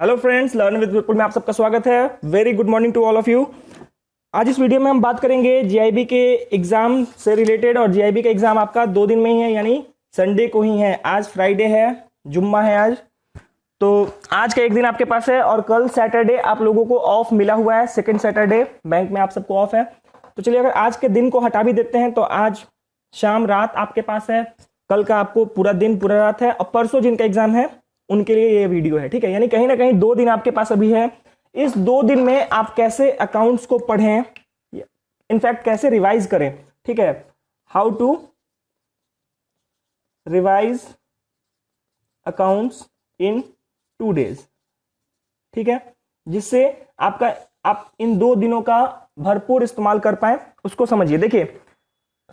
Hello friends, learn with Vipul में आप सबका स्वागत है। Very good morning to all of you. आज इस वीडियो में हम बात करेंगे जीआईबी के एग्जाम से रिलेटेड। और जीआईबी का एग्जाम आपका 2 दिन में ही है, यानी संडे को ही है। आज फ्राइडे है, जुम्मा है आज। तो आज का एक दिन आपके पास है और कल सैटरडे आप लोगों को ऑफ मिला हुआ है। सेकेंड सैटरडे बैंक में आप सबको ऑफ है। तो चलिए, अगर आज के दिन को हटा भी देते हैं तो आज शाम रात आपके पास है। कल का आपको पूरा दिन पूरा रात है, और परसों जिनका एग्जाम है उनके लिए ये वीडियो है, ठीक है। यानी कहीं ना कहीं 2 दिन आपके पास अभी है। इस 2 दिन में आप कैसे अकाउंट्स को पढ़ें, इनफैक्ट कैसे रिवाइज करें, ठीक है। How to revise accounts in 2 days, ठीक है, जिससे आप इन 2 दिनों का भरपूर इस्तेमाल कर पाए, उसको समझिए। देखिए,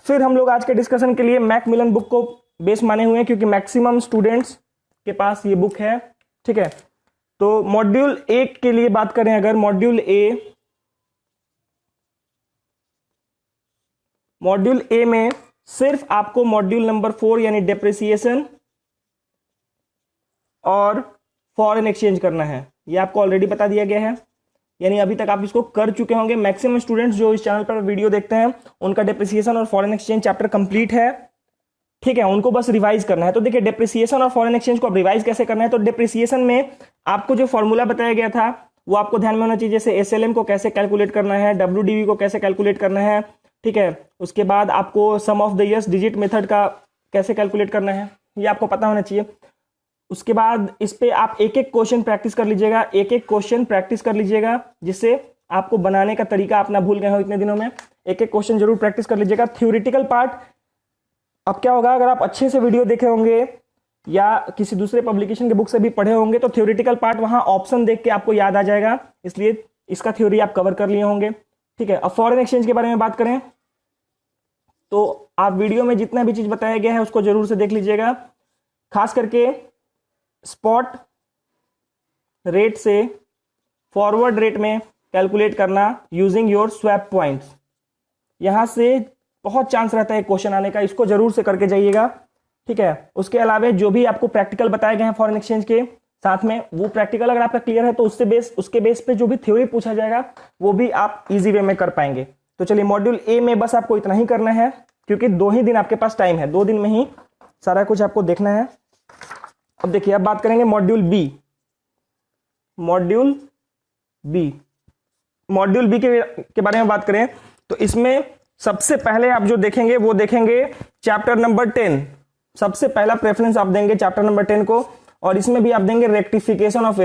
फिर हम लोग आज के डिस्कशन के लिए मैकमिलन बुक को बेस माने हुए हैं, क्योंकि मैक्सिमम स्टूडेंट्स के पास ये बुक है, ठीक है। तो मॉड्यूल 1 के लिए बात करें, अगर मॉड्यूल ए में सिर्फ आपको मॉड्यूल नंबर 4 यानी डेप्रिसिएशन और फॉरेन एक्सचेंज करना है। ये आपको ऑलरेडी बता दिया गया है, यानी अभी तक आप इसको कर चुके होंगे। मैक्सिमम स्टूडेंट्स जो इस चैनल पर वीडियो देखते हैं उनका डेप्रिसिएशन और फॉरेन एक्सचेंज चैप्टर कंप्लीट है, ठीक है। उनको बस रिवाइज करना है। तो देखिए, डेप्रिसिएशन और फॉरेन एक्सचेंज को अब रिवाइज कैसे करना है। तो डेप्रिसिएशन में आपको जो फॉर्मूला बताया गया था वो आपको ध्यान में होना चाहिए। जैसे एसएलएम को कैसे कैलकुलेट करना है, डब्ल्यूडीवी को कैसे कैलकुलेट करना है, ठीक है। उसके बाद आपको sum of the years digit method का कैसे कैलकुलेट करना है, ये आपको पता होना चाहिए। उसके बाद इस पे आप एक एक क्वेश्चन प्रैक्टिस कर लीजिएगा, एक एक क्वेश्चन प्रैक्टिस कर लीजिएगा, जिससे आपको बनाने का तरीका आप ना भूल गए हो इतने दिनों में। एक एक क्वेश्चन जरूर प्रैक्टिस कर लीजिएगा। थ्योरेटिकल पार्ट, अब क्या होगा, अगर आप अच्छे से वीडियो देखे होंगे या किसी दूसरे पब्लिकेशन के बुक से भी पढ़े होंगे तो थ्योरेटिकल पार्ट वहां ऑप्शन देख के आपको याद आ जाएगा, इसलिए इसका थ्योरी आप कवर कर लिए होंगे, ठीक है। अब फॉरेन एक्सचेंज के बारे में बात करें तो आप वीडियो में जितना भी चीज बताया गया है उसको जरूर से देख लीजिएगा। खास करके स्पॉट रेट से फॉरवर्ड रेट में कैलकुलेट करना यूजिंग योर स्वैप पॉइंट्स, यहां से बहुत चांस रहता है क्वेश्चन आने का, इसको जरूर से करके जाइएगा, ठीक है। उसके अलावा जो भी आपको प्रैक्टिकल बताए गए हैं फॉरेन एक्सचेंज के साथ में, वो प्रैक्टिकल अगर आपका क्लियर है तो उसके बेस पे जो भी थ्योरी पूछा जाएगा वो भी आप इजी वे में कर पाएंगे। तो चलिए, मॉड्यूल ए में बस आपको इतना ही करना है, क्योंकि 2 ही दिन आपके पास टाइम है, 2 दिन में ही सारा कुछ आपको देखना है। अब देखिए, अब बात करेंगे मॉड्यूल बी। मॉड्यूल बी के बारे में बात करें तो इसमें सबसे पहले आप जो देखेंगे वो देखेंगे चैप्टर नंबर 10। सबसे पहला प्रेफरेंस आप देंगे चैप्टर नंबर 10 को, और इसमें भी आप देंगे रेक्टिफिकेशन ऑफ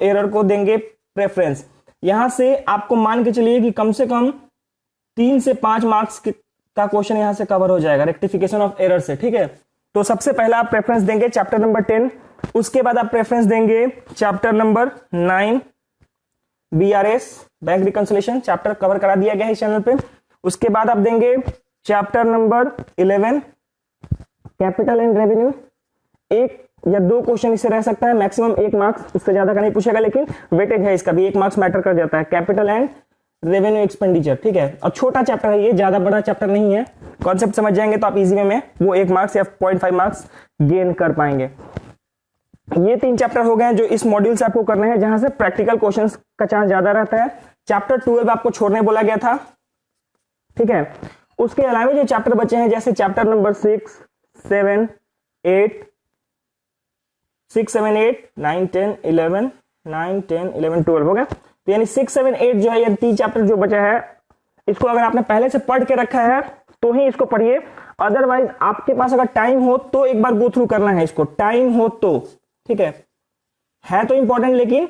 एरर को देंगे प्रेफरेंस। यहां से आपको मान के चलिए कि कम से कम 3 से 5 मार्क्स का क्वेश्चन यहां से कवर हो जाएगा रेक्टिफिकेशन ऑफ एरर से, ठीक है। तो सबसे पहला आप प्रेफरेंस देंगे चैप्टर नंबर 10। उसके बाद आप प्रेफरेंस देंगे chapter number 9 BRS bank reconciliation, chapter cover करा दिया गया है इस चैनल पे। उसके बाद आप देंगे chapter number 11 capital and revenue. 1 या 2 क्वेश्चन इससे रह सकता है, मैक्सिमम 1 मार्क्स, उससे ज्यादा का नहीं पूछेगा, लेकिन वेटेज है इसका भी, 1 मार्क्स मैटर कर जाता है। कैपिटल एंड रेवेन्यू एक्सपेंडिचर, ठीक है। और छोटा चैप्टर है ये, ज्यादा बड़ा चैप्टर नहीं है। कॉन्सेप्ट समझ जाएंगे तो आप इजी वे में वो 1 मार्क्स या 0.5 मार्क्स गेन कर पाएंगे। ये 3 चैप्टर हो गए हैं जो इस मॉड्यूल से आपको करने हैं, जहां से प्रैक्टिकल क्वेश्चंस का चांस ज्यादा रहता है। चैप्टर 12 आपको छोड़ने बोला गया था, ठीक है। उसके अलावा जो चैप्टर बचे हैं, जैसे चैप्टर नंबर 6, 7, 8, 9, 10, 11, 12 हो गया। तो यानी 6, 7, 8 जो है, ये 3 चैप्टर जो बचा है, इसको अगर आपने पहले से पढ़ के रखा है तो ही इसको पढ़िए। अदरवाइज आपके पास अगर टाइम हो तो एक बार गो थ्रू करना है इसको, टाइम हो तो, ठीक है तो इंपॉर्टेंट, लेकिन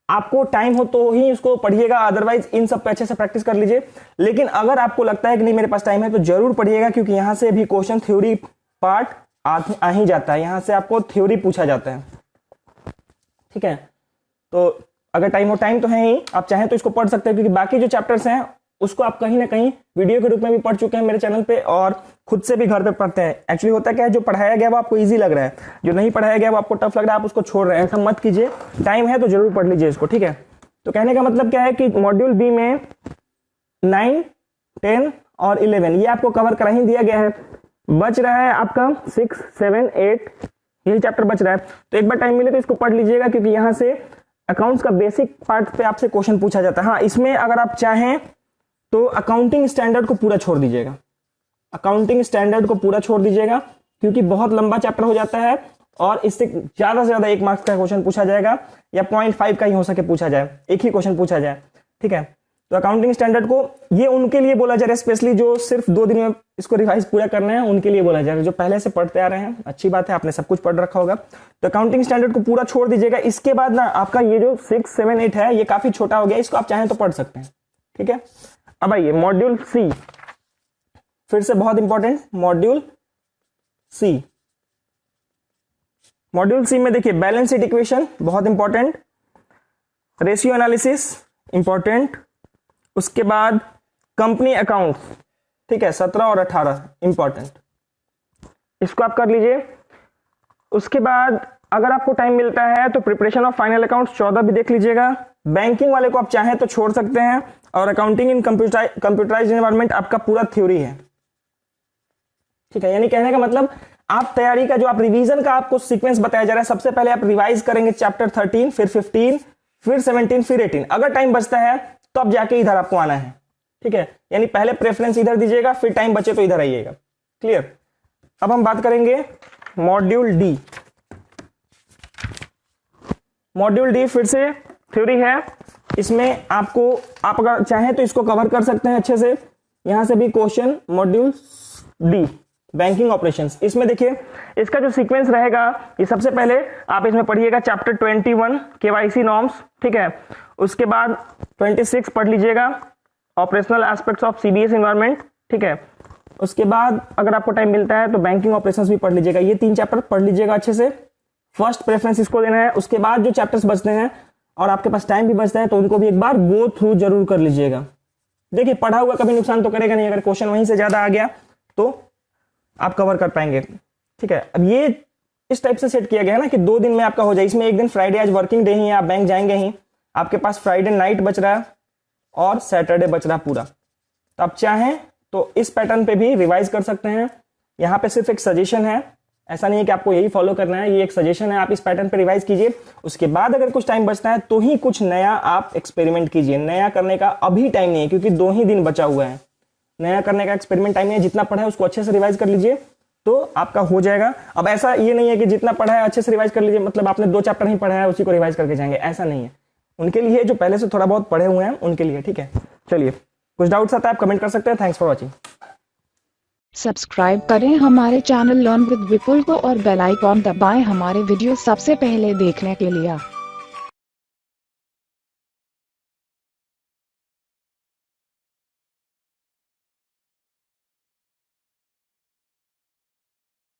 आपको टाइम हो तो ही इसको पढ़िएगा। अदरवाइज इन सब पे अच्छे से प्रैक्टिस कर लीजिए। लेकिन अगर आपको लगता है कि नहीं मेरे पास टाइम है तो जरूर पढ़िएगा, क्योंकि यहां से भी क्वेश्चन थ्योरी पार्ट आ ही जाता है, यहां से आपको थ्योरी पूछा जाता है, ठीक है। तो अगर टाइम हो, टाइम तो है ही, आप चाहें तो इसको पढ़ सकते हैं, क्योंकि बाकी जो चैप्टर्स हैं उसको आप कहीं ना कहीं वीडियो के रूप में भी पढ़ चुके हैं मेरे चैनल पे, और खुद से भी घर पे पढ़ते हैं। एक्चुअली होता क्या है, जो पढ़ाया गया वो आपको इजी लग रहा है, जो नहीं पढ़ाया गया वो आपको टफ लग रहा है, आप उसको छोड़ रहे हैं। ऐसा मत कीजिए, टाइम है तो जरूर पढ़ लीजिए इसको, ठीक है। तो कहने का मतलब क्या है कि मॉड्यूल बी में 9, 10 और 11 ये आपको कवर करा ही दिया गया है। बच रहा है आपका 6, 7, 8 यही चैप्टर बच रहा है, तो एक बार टाइम मिले तो इसको पढ़ लीजिएगा, क्योंकि यहाँ से अकाउंट्स का बेसिक पार्ट पे आपसे क्वेश्चन पूछा जाता है। हाँ, इसमें अगर आप चाहें तो अकाउंटिंग स्टैंडर्ड को पूरा छोड़ दीजिएगा, अकाउंटिंग स्टैंडर्ड को पूरा छोड़ दीजिएगा, क्योंकि बहुत लंबा चैप्टर हो जाता है और इससे ज्यादा से ज्यादा 1 मार्क्स का क्वेश्चन पूछा जाएगा, या 0.5 का ही हो सके पूछा जाए, एक ही क्वेश्चन पूछा जाए, ठीक है। तो अकाउंटिंग स्टैंडर्ड को ये उनके लिए बोला जा रहा है, स्पेशली जो सिर्फ 2 दिन में इसको रिवाइज पूरा करना है, उनके लिए बोला जा रहा है। जो पहले से पढ़ते आ रहे हैं, अच्छी बात है, आपने सब कुछ पढ़ रखा होगा, तो अकाउंटिंग स्टैंडर्ड को पूरा छोड़ दीजिएगा। इसके बाद ना आपका ये जो 6, 7, 8 है, ये काफी छोटा हो गया, इसको आप चाहें तो पढ़ सकते हैं, ठीक है। अब आइए मॉड्यूल सी, फिर से बहुत इंपॉर्टेंट मॉड्यूल सी। मॉड्यूल सी में देखिए बैलेंस शीट इक्वेशन बहुत इंपॉर्टेंट, रेशियो एनालिसिस इंपॉर्टेंट, उसके बाद कंपनी अकाउंट्स, ठीक है, 17 और 18 इंपॉर्टेंट, इसको आप कर लीजिए। उसके बाद अगर आपको टाइम मिलता है तो प्रिपरेशन ऑफ फाइनल अकाउंट्स 14 भी देख लीजिएगा। बैंकिंग वाले को आप चाहें तो छोड़ सकते हैं, और अकाउंटिंग इन कंप्यूटराइज्ड एनवायरनमेंट आपका पूरा थ्योरी है, ठीक है। यानी कहने का मतलब आप तैयारी का जो आप रिवीजन का आपको सीक्वेंस बताया जा रहा है, सबसे पहले आप रिवाइज करेंगे चैप्टर 13, फिर 15, फिर 17, फिर 18। अगर टाइम बचता है तो अब जाके इधर आपको आना है, ठीक है। यानी पहले प्रेफरेंस इधर दीजिएगा, फिर टाइम बचे तो इधर आइएगा, क्लियर। अब हम बात करेंगे मॉड्यूल डी। मॉड्यूल डी फिर से थ्योरी है, इसमें आपको आप अगर चाहें तो इसको कवर कर सकते हैं अच्छे से। यहां से भी question module D banking operations. इसमें देखिए इसका जो सीक्वेंस रहेगा, ये सबसे पहले आप इसमें पढ़िएगा चैप्टर 21 केवाईसी नॉर्म्स, ठीक है। उसके बाद 26 पढ़ लीजिएगा operational aspects of CBS environment, ठीक है। उसके बाद अगर आपको टाइम मिलता है तो बैंकिंग ऑपरेशंस भी पढ़ लीजिएगा। ये 3 चैप्टर पढ़ लीजिएगा अच्छे से, फर्स्ट प्रेफरेंस इसको देना है। उसके बाद जो चैप्टर्स बचते हैं और आपके पास टाइम भी बचता है तो उनको भी एक बार गो थ्रू जरूर कर लीजिएगा। देखिए पढ़ा हुआ कभी नुकसान तो करेगा नहीं, अगर क्वेश्चन वहीं से ज्यादा आ गया तो आप कवर कर पाएंगे, ठीक है। अब ये इस टाइप से सेट किया गया है ना कि 2 दिन में आपका हो जाए। इसमें एक दिन फ्राइडे, आज वर्किंग डे ही है, आप बैंक जाएंगे ही, आपके पास फ्राइडे नाइट बच रहा है और सैटरडे बच रहा है पूरा। तो आप चाहें तो इस पैटर्न पे भी रिवाइज कर सकते हैं। यहाँ पे सिर्फ एक सजेशन है, ऐसा नहीं है कि आपको यही फॉलो करना है, ये एक सजेशन है, आप इस पैटर्न पे रिवाइज कीजिए। उसके बाद अगर कुछ टाइम बचता है तो ही कुछ नया आप एक्सपेरिमेंट कीजिए। नया करने का अभी टाइम नहीं है, क्योंकि 2 ही दिन बचा हुआ है, नया करने का एक्सपेरिमेंट टाइम नहीं है। जितना पढ़ा है उसको अच्छे से रिवाइज कर लीजिए तो आपका हो जाएगा। अब ऐसा ये नहीं है कि जितना पढ़ा है अच्छे से रिवाइज कर लीजिए, मतलब आपने 2 चैप्टर ही पढ़ा है उसी को रिवाइज करके जाएंगे, ऐसा नहीं है। उनके लिए जो पहले से थोड़ा बहुत पढ़े हुए हैं उनके लिए, ठीक है। चलिए कुछ डाउट्स आता है आप कमेंट कर सकते हैं। Thanks for watching. सब्सक्राइब करें हमारे चैनल लर्न विद विपुल को और बेल आइकॉन दबाएं हमारे वीडियो सबसे पहले देखने के लिए।